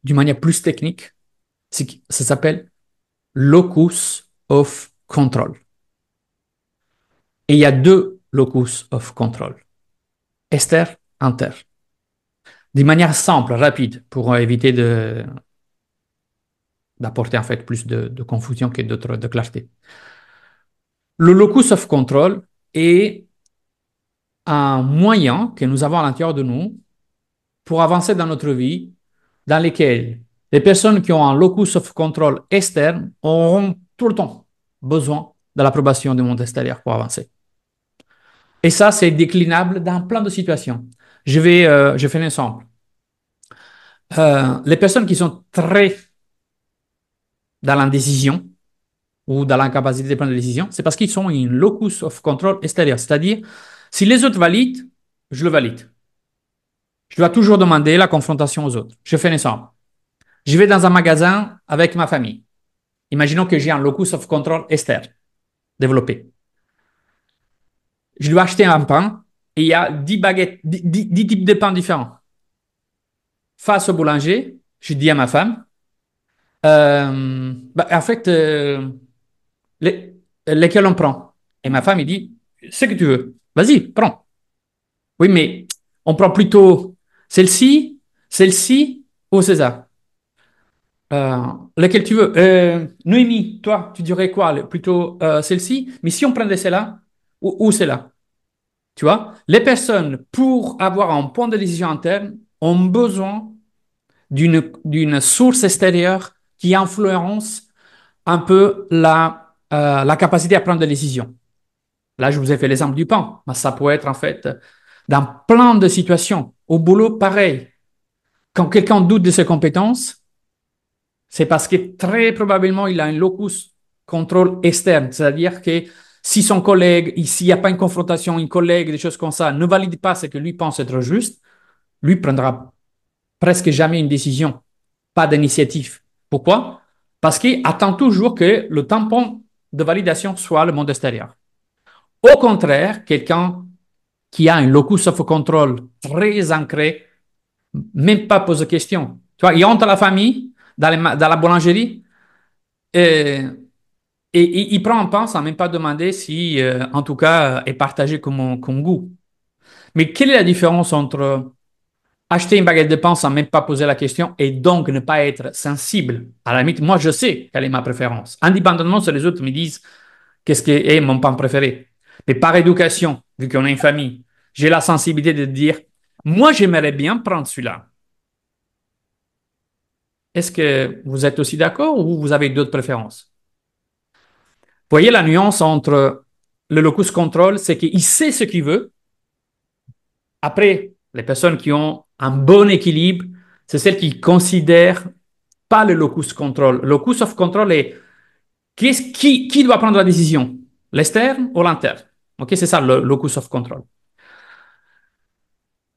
d'une manière plus technique, ça s'appelle locus of control. Et il y a deux locus of control, externe, interne. D'une manière simple, rapide, pour éviter d'apporter en fait plus de confusion que de clarté. Le locus of control est un moyen que nous avons à l'intérieur de nous pour avancer dans notre vie, dans lequel les personnes qui ont un locus of control externe auront tout le temps besoin de l'approbation du monde extérieur pour avancer. Et ça, c'est déclinable dans plein de situations. Je fais un exemple. Les personnes qui sont très dans l'indécision ou dans l'incapacité de prendre des décisions, c'est parce qu'ils sont en locus of control extérieur. C'est-à-dire, si les autres valident, je le valide. Je dois toujours demander la confrontation aux autres. Je fais un exemple. Je vais dans un magasin avec ma famille. Imaginons que j'ai un locus of control externe développé. Je dois acheter un pain et il y a 10 baguettes, 10 types de pains différents. Face au boulanger, je dis à ma femme, en fait, lesquels on prend? Et ma femme, il dit, ce que tu veux. Vas-y, prends. Oui, mais on prend plutôt celle-ci, celle-ci ou César. Euh, Lequel tu veux. Noémie, toi, tu dirais quoi? Plutôt celle-ci. Mais si on prenait celle-là ou celle-là, tu vois, les personnes, pour avoir un point de décision interne, ont besoin d'une source extérieure qui influence un peu la capacité à prendre des décisions. Là, je vous ai fait l'exemple du pain, mais ça peut être en fait dans plein de situations. Au boulot, pareil. Quand quelqu'un doute de ses compétences, c'est parce que très probablement il a un locus contrôle externe, c'est-à-dire que si son collègue, s'il n'y a pas une confrontation, un collègue, des choses comme ça, ne valide pas ce que lui pense être juste, lui prendra presque jamais une décision, pas d'initiative. Pourquoi? Parce qu'il attend toujours que le tampon de validation soit le monde extérieur. Au contraire, quelqu'un qui a un locus of control très ancré, même pas pose de questions. Tu vois, il entre la famille dans la boulangerie et, et il prend un pain sans même pas demander si, en tout cas, est partagé comme goût. Mais quelle est la différence entre acheter une baguette de pain sans même pas poser la question et donc ne pas être sensible? À la limite, moi, je sais quelle est ma préférence. Indépendamment si les autres me disent qu'est-ce qui est mon pain préféré. Mais par éducation, vu qu'on a une famille, j'ai la sensibilité de dire, moi, j'aimerais bien prendre celui-là. Est-ce que vous êtes aussi d'accord ou vous avez d'autres préférences? Voyez la nuance entre le locus control, c'est qu'il sait ce qu'il veut. Après, les personnes qui ont un bon équilibre, c'est celles qui considèrent pas le locus control. Le locus of control est qui doit prendre la décision, l'externe ou l'interne. Ok, c'est ça le locus of control.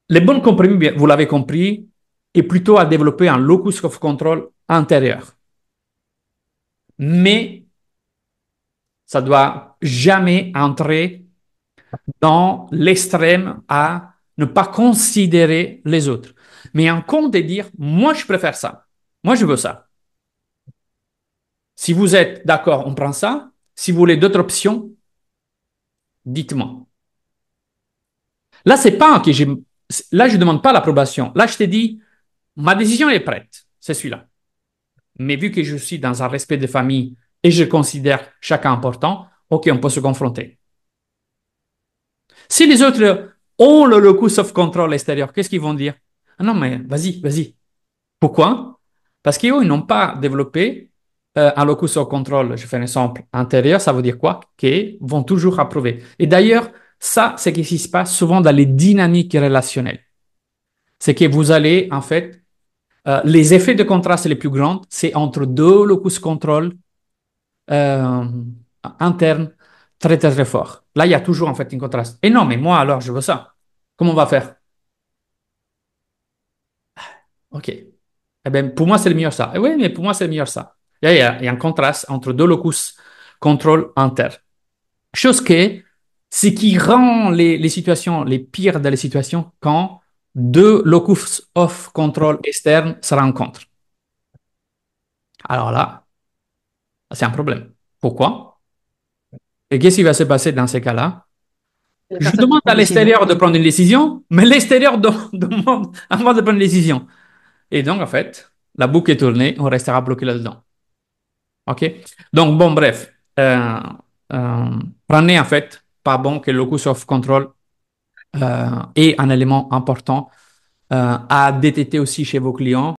Les bons compromis, vous l'avez compris, est plutôt à développer un locus of control intérieur. Mais ça doit jamais entrer dans l'extrême à ne pas considérer les autres. Mais en compte de dire, moi, je préfère ça. Moi, je veux ça. Si vous êtes d'accord, on prend ça. Si vous voulez d'autres options, dites-moi. Là, c'est pas que là, je ne demande pas l'approbation. Là, je te dis, ma décision est prête. C'est celui-là. Mais vu que je suis dans un respect de famille et je considère chacun important, OK, on peut se confronter. Si les autres ont le locus of control extérieur, qu'est-ce qu'ils vont dire? Ah non, mais vas-y, vas-y. Pourquoi? Parce qu'eux, ils n'ont pas développé un locus of control, je fais un exemple, intérieur, ça veut dire quoi? Qu'ils vont toujours approuver. Et d'ailleurs, ça, c'est ce qui se passe souvent dans les dynamiques relationnelles. C'est que vous allez, en fait, les effets de contraste les plus grands, c'est entre deux locus control euh, interne très, très, très fort. Là, il y a toujours, en fait, un contraste. Et non, mais moi, alors, je veux ça. Comment on va faire? OK. Eh bien, pour moi, c'est le meilleur ça. Eh oui, mais pour moi, c'est le meilleur ça. Il y a un contraste entre deux locus contrôle interne. Chose que, ce qui rend les situations les pires dans les situations quand deux locus of control externes se rencontrent. Alors là, c'est un problème. Pourquoi? Et qu'est-ce qui va se passer dans ces cas-là? La Je personne qui demande prend à une décision. l'extérieur de prendre une décision, mais l'extérieur demande à moi de prendre une décision. Et donc, en fait, la boucle est tournée, on restera bloqué là-dedans. OK? Donc, bon, bref. Prenez en fait pas bon que le locus of control est un élément important à détecter aussi chez vos clients